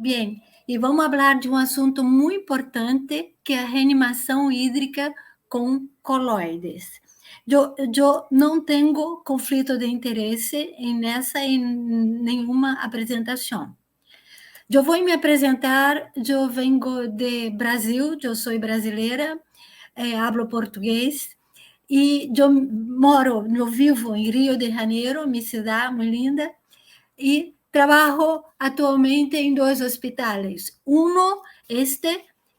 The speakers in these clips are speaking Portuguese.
Bem, e vamos falar de um assunto muito importante, que é a reanimação hídrica com coloides. Eu não tenho conflito de interesse nessa em nenhuma apresentação. Eu vou me apresentar, eu venho de Brasil, eu sou brasileira, hablo português, e eu vivo em Rio de Janeiro, minha cidade muito linda, e trabajo atualmente em dois hospitais.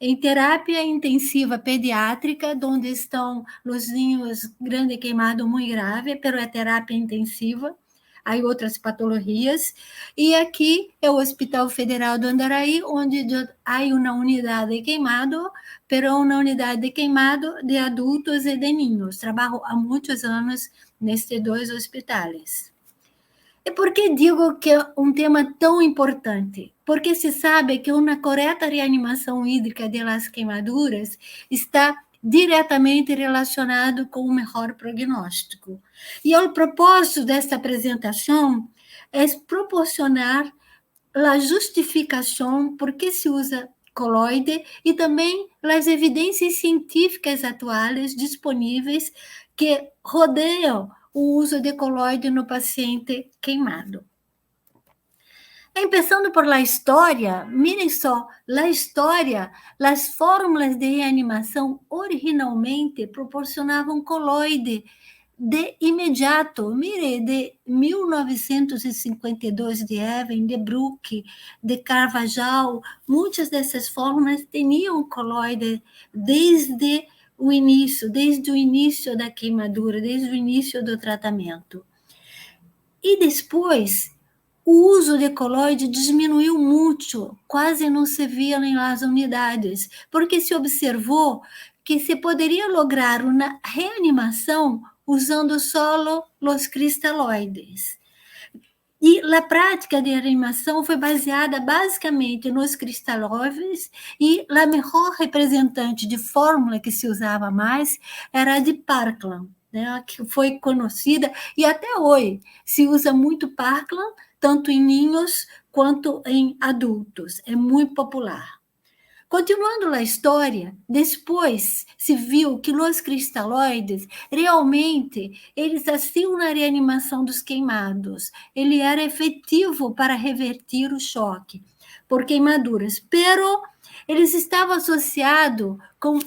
Em terapia intensiva pediátrica, onde estão os ninhos grande queimado muito grave, pero é terapia intensiva. Há outras patologias. E aqui é o Hospital Federal do Andaraí, onde há uma unidade de queimado, pero uma unidade de queimado de adultos e de ninhos. Trabalho há muitos anos nestes dois hospitais. E por que digo que é um tema tão importante? Porque se sabe que uma correta reanimação hídrica das queimaduras está diretamente relacionado com o melhor prognóstico. E o propósito desta apresentação é proporcionar a justificação por que se usa coloide e também as evidências científicas atuais disponíveis que rodeiam o uso de coloide no paciente queimado. Começando por la história, mirem só, la história, as fórmulas de reanimação originalmente proporcionavam coloide de imediato. Mire, de 1952, de Even, de Brook, de Carvajal, muitas dessas fórmulas tinham coloide desde o início da queimadura, desde o início do tratamento. E depois, o uso de coloide diminuiu muito, quase não se via nas unidades, porque se observou que se poderia lograr uma reanimação usando solo os cristalóides. E a prática de reanimação foi baseada basicamente nos cristalóides, e a melhor representante de fórmula que se usava mais era a de Parkland, né, que foi conhecida, e até hoje se usa muito Parkland, tanto em ninhos quanto em adultos, é muito popular. Continuando a história, depois se viu que os cristalóides realmente eles agiam na reanimação dos queimados. Ele era efetivo para revertir o choque por queimaduras, pero eles estavam associados com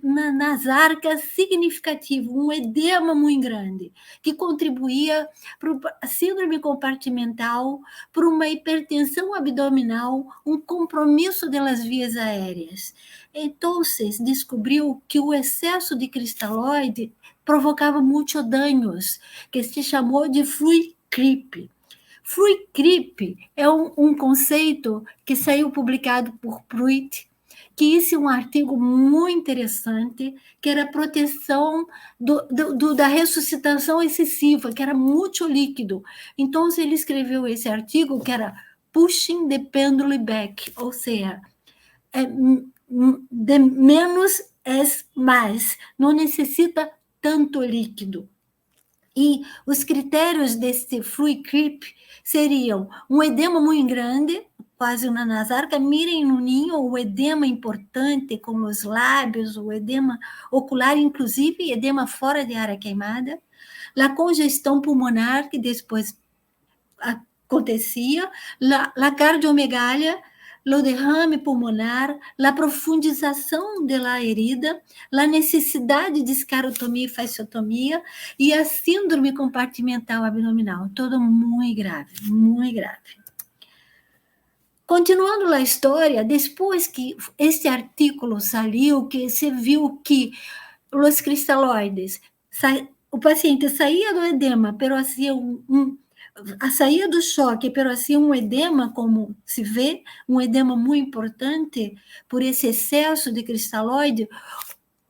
nas arcas significativo, um edema muito grande, que contribuía para a síndrome compartimental, para uma hipertensão abdominal, um compromisso das vias aéreas. Então, descobriu que o excesso de cristalóide provocava muitos danos, que se chamou de fluid creep. Fluid creep é um conceito que saiu publicado por Pruitt, que isso é um artigo muito interessante, que era a proteção da ressuscitação excessiva, que era muito líquido. Então, ele escreveu esse artigo, que era Pushing the Pendulum Back, ou seja, de menos é mais, não necessita tanto líquido. E os critérios desse fluid creep seriam um edema muito grande, quase uma nasarca. Mirem no ninho o edema importante, como os lábios, o edema ocular, inclusive edema fora de área queimada, a congestão pulmonar, que depois acontecia, a cardiomegalia, o derrame pulmonar, a profundização da herida, a necessidade de escarotomia e fasciotomia e a síndrome compartimental abdominal, tudo muito grave, muito grave. Continuando a história, depois que este artigo saiu, que se viu que os cristalóides, o paciente saía do edema, pero fazia saía do choque, pero assim um edema, como se vê, um edema muito importante por esse excesso de cristalóide,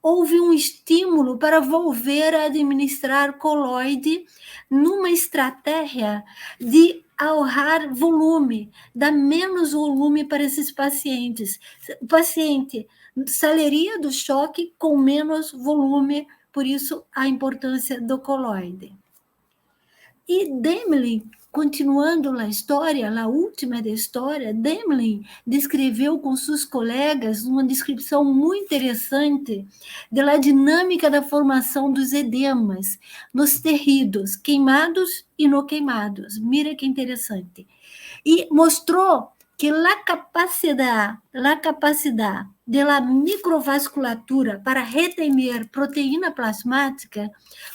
houve um estímulo para volver a administrar coloide numa estratégia de ahorrar volume, dar menos volume para esses pacientes. O paciente sairia do choque com menos volume, por isso a importância do coloide. E Demling, continuando a história, a última da história, Demling descreveu com seus colegas uma descrição muito interessante da dinâmica da formação dos edemas nos terrídos, queimados e não queimados. Mira que interessante. E mostrou que a capacidade da microvasculatura para reter proteína plasmática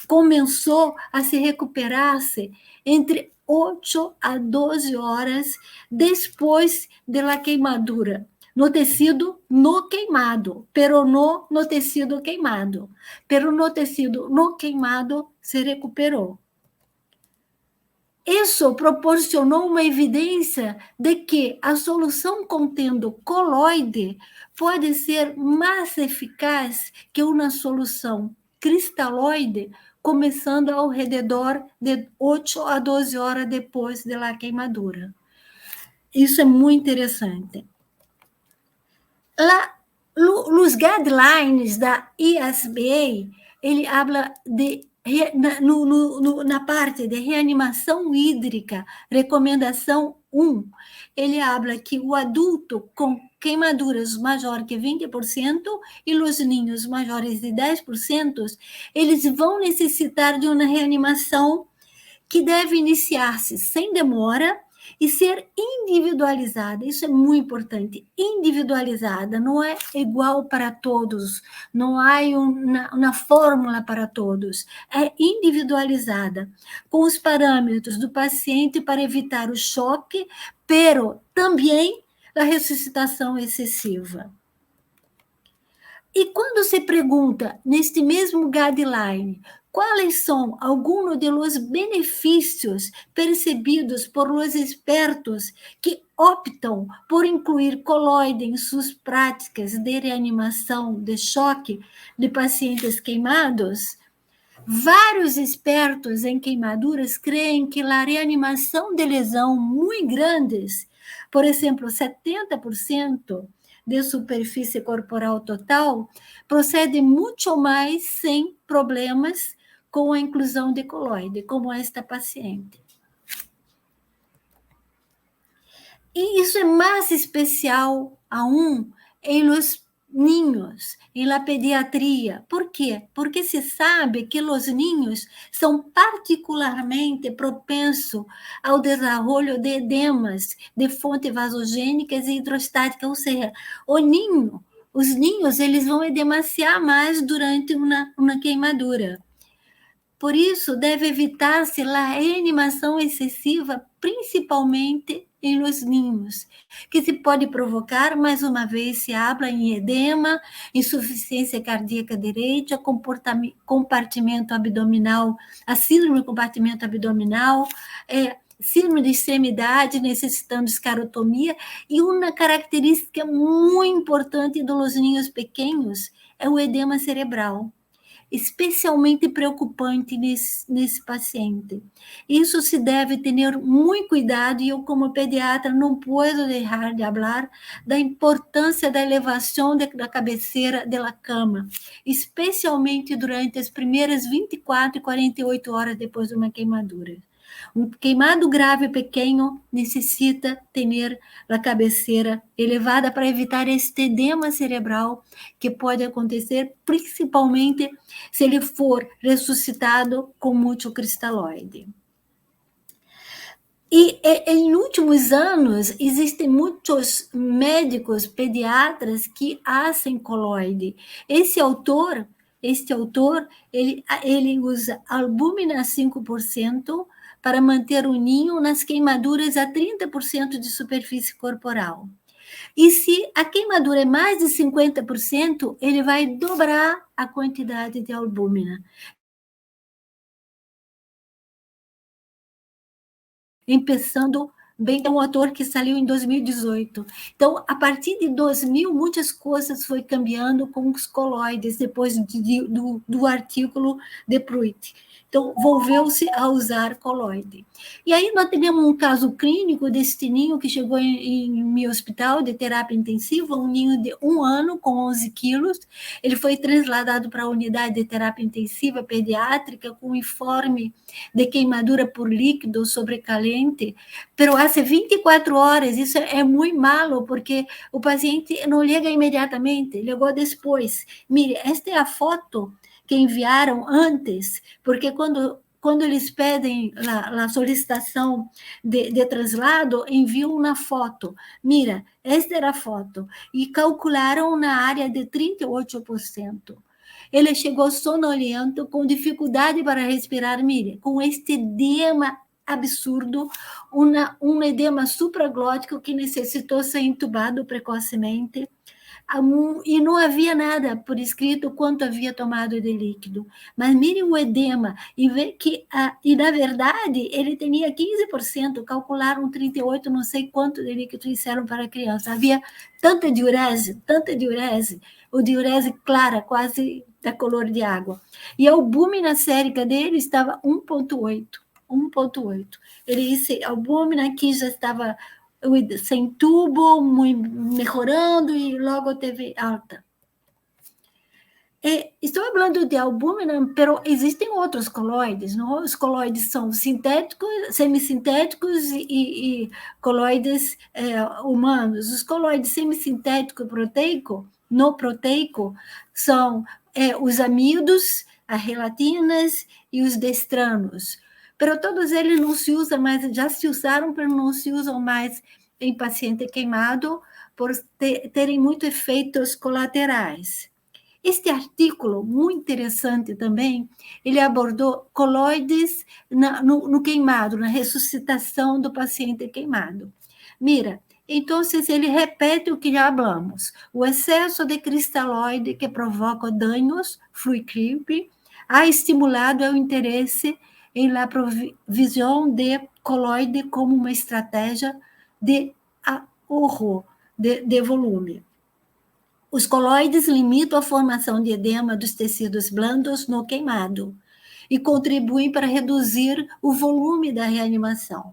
começou a se recuperar-se entre 8 a 12 horas depois da queimadura, no tecido no queimado, pero no tecido queimado. Pero no tecido no queimado se recuperou. Isso proporcionou uma evidência de que a solução contendo coloide pode ser mais eficaz que uma solução cristalóide, começando ao redor de 8 a 12 horas depois da queimadura. Isso é muito interessante. Os guidelines da ISBA, ele habla de na parte de reanimação hídrica, recomendação 1, ele habla que o adulto com queimaduras maior que 20% e os ninhos maiores de 10%, eles vão necessitar de uma reanimação que deve iniciar-se sem demora e ser individualizada. Isso é muito importante. Individualizada, não é igual para todos, não há uma fórmula para todos. É individualizada, com os parâmetros do paciente para evitar o choque, pero também a ressuscitação excessiva. E quando se pergunta, neste mesmo guideline, quais são alguns dos benefícios percebidos por os expertos que optam por incluir coloide em suas práticas de reanimação de choque de pacientes queimados, vários expertos em queimaduras creem que a reanimação de lesão muito grandes, por exemplo, 70%, de superfície corporal total, procede muito mais sem problemas com a inclusão de coloide, como esta paciente. E isso é mais especial aún em los niños, em la pediatria. Por quê? Porque se sabe que os ninhos são particularmente propensos ao desenvolvimento de edemas de fonte vasogênicas e hidrostática, ou seja, os ninhos eles vão edemaciar mais durante uma queimadura. Por isso, deve evitar-se a reanimação excessiva, principalmente em los ninhos, que se pode provocar, mais uma vez, se habla em edema, insuficiência cardíaca direita, compartimento abdominal, a síndrome do compartimento abdominal, síndrome de extremidade, necessitando escarotomia, e uma característica muito importante dos ninhos pequenos é o edema cerebral, especialmente preocupante nesse paciente. Isso se deve ter muito cuidado, e eu, como pediatra, não posso deixar de falar da importância da elevação da cabeceira da cama, especialmente durante as primeiras 24 e 48 horas depois de uma queimadura. Um queimado grave pequeno necessita ter a cabeceira elevada para evitar este edema cerebral que pode acontecer, principalmente se ele for ressuscitado com muito cristalóide. E em últimos anos, existem muitos médicos pediatras que fazem coloide. Este autor, ele usa albúmina 5%, para manter o ninho nas queimaduras a 30% de superfície corporal. E se a queimadura é mais de 50%, ele vai dobrar a quantidade de albúmina, começando bem como um autor que saiu em 2018. Então, a partir de 2000, muitas coisas foi cambiando com os coloides, depois do artigo de Pruitt. Então, volveu-se a usar coloide. E aí nós tivemos um caso clínico desse ninho que chegou em meu hospital de terapia intensiva, um ninho de 1 ano com 11 quilos. Ele foi trasladado para a unidade de terapia intensiva pediátrica com informe de queimadura por líquido sobrecalente, pero hace 24 horas, isso é muito malo, porque o paciente não chega imediatamente, chegou depois. Mire, esta é a foto que enviaram antes, porque quando eles pedem a solicitação de traslado, enviam uma foto. Mira, esta era a foto. E calcularam na área de 38%. Ele chegou sonolento, com dificuldade para respirar, mire, com este edema absurdo, um edema supraglótico que necessitou ser intubado precocemente, e não havia nada por escrito quanto havia tomado de líquido. Mas mire o edema e vê que, e na verdade, ele tinha 15%, calcularam 38%, não sei quanto de líquido disseram para a criança. Havia tanta diurese, o diurese clara, quase da cor de água. E a albúmina sérica dele estava 1,8. 1,8. Ele disse, a albúmina aqui já estava sem tubo, melhorando e logo teve alta. Estou falando de albúmina, mas existem outros coloides, não? Os coloides são sintéticos, semissintéticos e coloides humanos. Os coloides semissintético e proteico, no proteico, são os amidos, as gelatinas e os destranos. Pero todos eles não se usam mais, já se usaram, mas não se usam mais em paciente queimado por terem muitos efeitos colaterais. Este artigo, muito interessante também, ele abordou coloides no queimado, na ressuscitação do paciente queimado. Mira, então ele repete o que já falamos. O excesso de cristalóide que provoca danos, fluid creep, ha estimulado o interesse em la provisão de coloide como uma estratégia de ahorro de volume. Os coloides limitam a formação de edema dos tecidos blandos no queimado e contribuem para reduzir o volume da reanimação.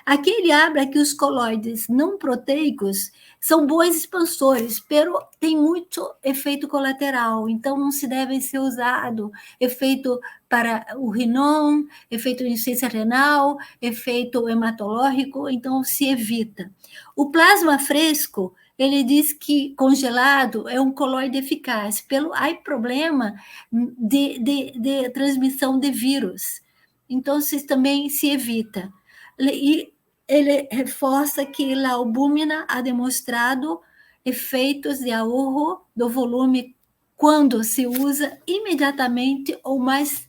Aqui ele abre que os coloides não proteicos são bons expansores, pero tem muito efeito colateral, então não se devem ser usados. Efeito para o rinon, efeito de insuficiência renal, efeito hematológico, então se evita. O plasma fresco, ele diz que congelado é um coloide eficaz, há problema de transmissão de vírus, então também se evita. E ele reforça que a albúmina ha demonstrado efeitos de ahorro do volume quando se usa imediatamente ou mais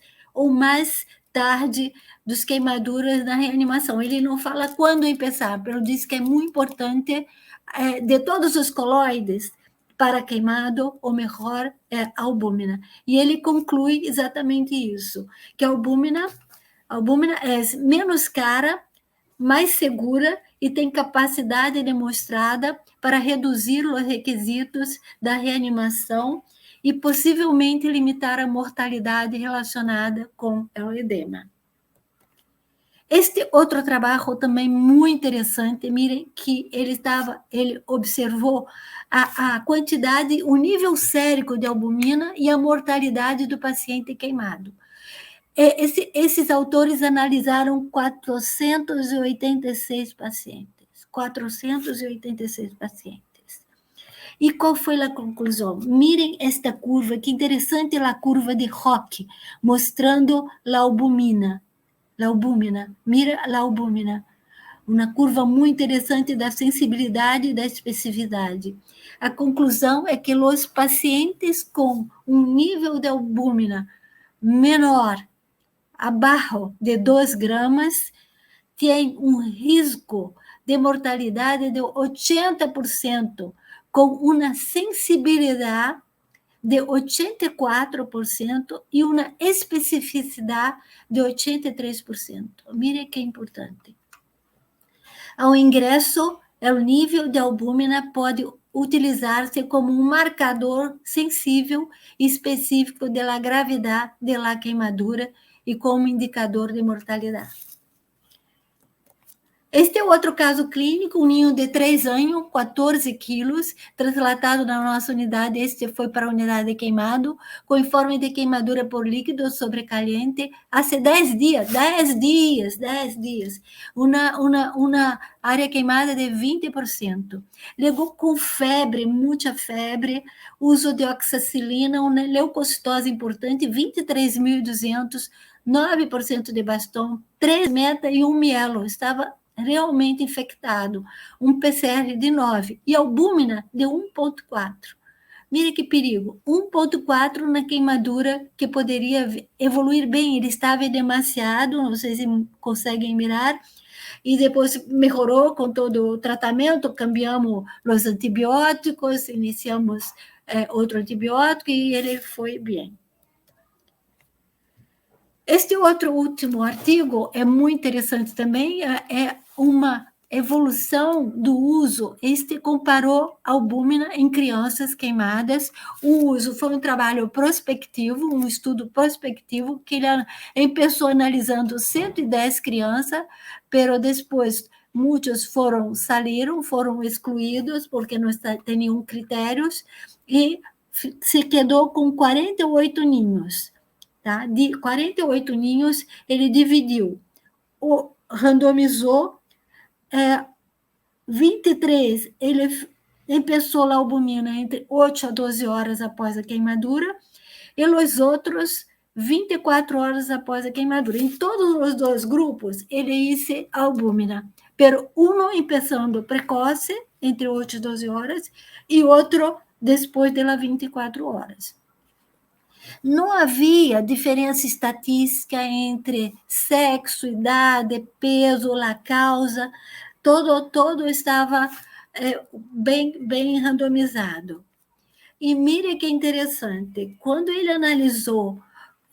tarde dos queimaduras na reanimação. Ele não fala quando começar, mas diz que é muito importante, de todos os coloides, para queimado, o melhor é a albúmina. E ele conclui exatamente isso, que a albúmina é menos cara, mais segura e tem capacidade demonstrada para reduzir os requisitos da reanimação e possivelmente limitar a mortalidade relacionada com o edema. Este outro trabalho também muito interessante, mirem que ele observou a quantidade, o nível sérico de albumina e a mortalidade do paciente queimado. Esses autores analisaram 486 pacientes. 486 pacientes. E qual foi a conclusão? Mirem esta curva, que interessante a curva de Rock, mostrando a albumina. Mira a albúmina. Uma curva muito interessante da sensibilidade e da especificidade. A conclusão é que os pacientes com um nível de albúmina menor, abaixo de 2 gramas, têm um risco de mortalidade de 80%, com uma sensibilidade de 84% e uma especificidade de 83%. Mire que é importante. Ao ingresso, o nível de albúmina pode utilizar-se como um marcador sensível e específico da gravidade da queimadura e como indicador de mortalidade. Este é outro caso clínico, um ninho de 3 anos, 14 quilos, trasladado na nossa unidade. Este foi para a unidade de queimado, com informe de queimadura por líquido sobrecaliente, há 10 dias, 10 dias. Uma área queimada de 20%. Legou com febre, muita febre, uso de oxacilina, uma leucocitose importante, 23.200, 9% de bastão, 3 meta e 1 mielo. Estava realmente infectado, um PCR de 9 e albúmina de 1,4. Mire que perigo, 1,4 na queimadura que poderia evoluir bem, ele estava demasiado, não sei se conseguem mirar, e depois melhorou com todo o tratamento, cambiamos os antibióticos, iniciamos outro antibiótico e ele foi bem. Este outro último artigo é muito interessante também, é uma evolução do uso. Este comparou albúmina em crianças queimadas. O uso foi um trabalho prospectivo, um estudo prospectivo, que ele começou analisando 110 crianças, mas depois muitos saíram, foram excluídos, porque não tem nenhum critério, e se quedou com 48 ninhos. Tá? De 48 ninhos, ele dividiu, randomizou, 23, ele começou a albumina entre 8 a 12 horas após a queimadura, e os outros 24 horas após a queimadura. Em todos os dois grupos, ele hizo albúmina, pero uno começando precoce, entre 8 e 12 horas, e outro depois das 24 horas. Não havia diferença estatística entre sexo, idade, peso, a causa, todo estava bem randomizado. E mire que interessante, quando ele analisou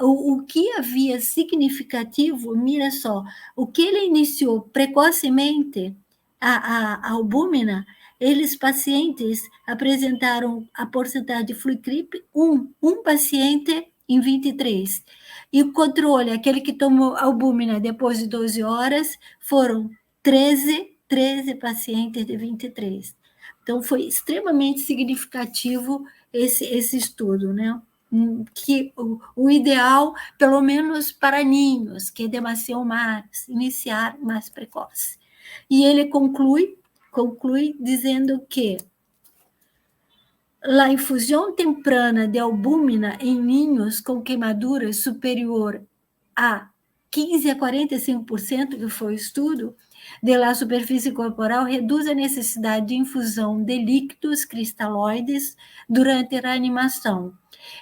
o que havia significativo, mira só, o que ele iniciou precocemente, a albúmina, eles pacientes apresentaram a porcentagem de flucrip, um paciente em 23. E o controle, aquele que tomou albúmina depois de 12 horas, foram 13 pacientes de 23. Então, foi extremamente significativo esse estudo, né? Que o ideal, pelo menos para ninhos, que devem iniciar mais precoce. E ele conclui dizendo que a infusão temprana de albúmina em ninhos com queimadura superior a 15 a 45%, que foi o estudo, da superfície corporal, reduz a necessidade de infusão de líquidos cristalóides durante a reanimação.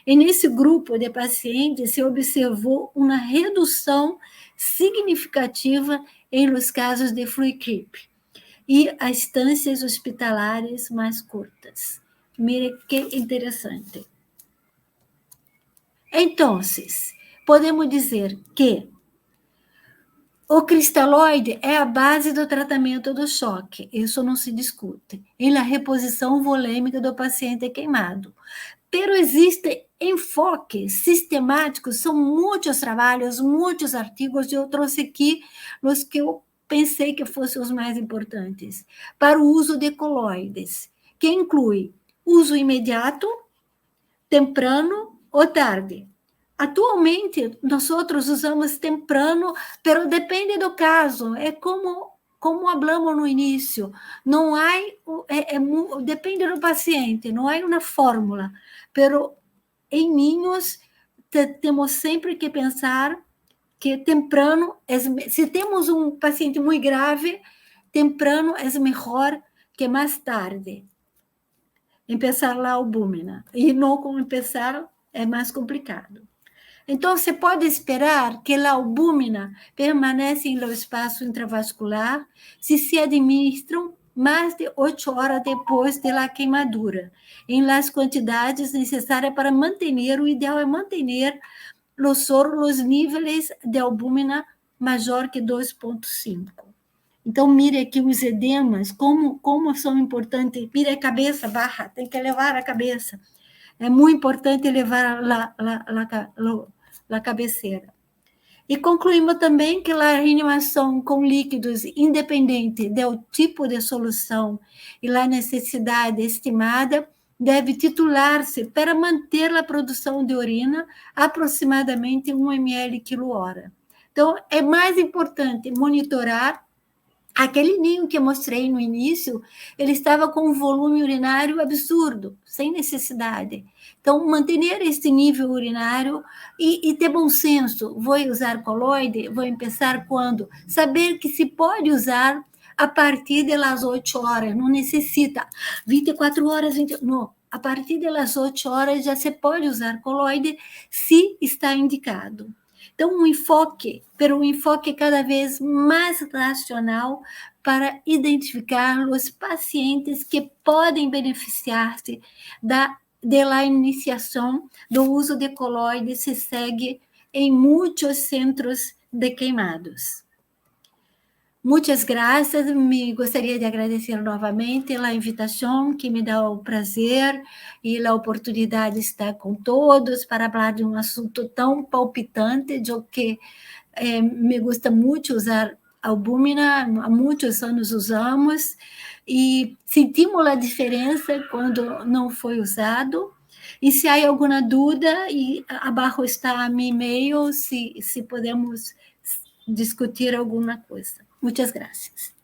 E nesse grupo de pacientes se observou uma redução significativa em los casos de flucrip e as instâncias hospitalares mais curtas. Mire que interessante. Então, podemos dizer que o cristalóide é a base do tratamento do choque, isso não se discute, em la reposição volêmica do paciente queimado. Pero existem enfoques sistemáticos, são muitos trabalhos, muitos artigos, eu trouxe aqui os que eu pensei que fossem os mais importantes, para o uso de coloides, que inclui uso imediato, temprano ou tarde. Atualmente, nós usamos temprano, pero depende do caso, é como falamos no início, não há, depende do paciente, não há uma fórmula, pero em ninhos temos sempre que pensar que temprano, se temos um paciente muito grave, temprano é melhor que mais tarde. Empezar a albúmina, e não começar é mais complicado. Então, você pode esperar que a albúmina permaneça no espaço intravascular se administram mais de 8 horas depois da queimadura, em las quantidades necessárias para manter, o ideal é manter os níveis de albúmina maior que 2,5. Então, mire aqui os edemas, como são importantes. Mire a cabeça, barra, tem que levar a cabeça. É muito importante levar a cabeceira. E concluímos também que a reanimação com líquidos, independente do tipo de solução e a necessidade estimada, deve titular-se para manter a produção de urina aproximadamente 1 ml quilo-hora. Então, é mais importante monitorar. Aquele ninho que eu mostrei no início, ele estava com um volume urinário absurdo, sem necessidade. Então, manter esse nível urinário e ter bom senso. Vou usar coloide? Vou começar quando? Saber que se pode usar a partir das 8 horas, não necessita 24 horas, não. A partir das 8 horas já se pode usar coloide se está indicado. Então, um enfoque cada vez mais racional para identificar os pacientes que podem beneficiar-se da iniciação do uso de coloide se segue em muitos centros de queimados. Muitas graças, me gostaria de agradecer novamente a invitação, que me dá o prazer e a oportunidade de estar com todos para falar de um assunto tão palpitante, de que me gusta muito usar albúmina, há muitos anos usamos, e sentimos a diferença quando não foi usado. E se há alguma dúvida, e abaixo está meu e-mail, se podemos discutir alguma coisa. Muchas gracias.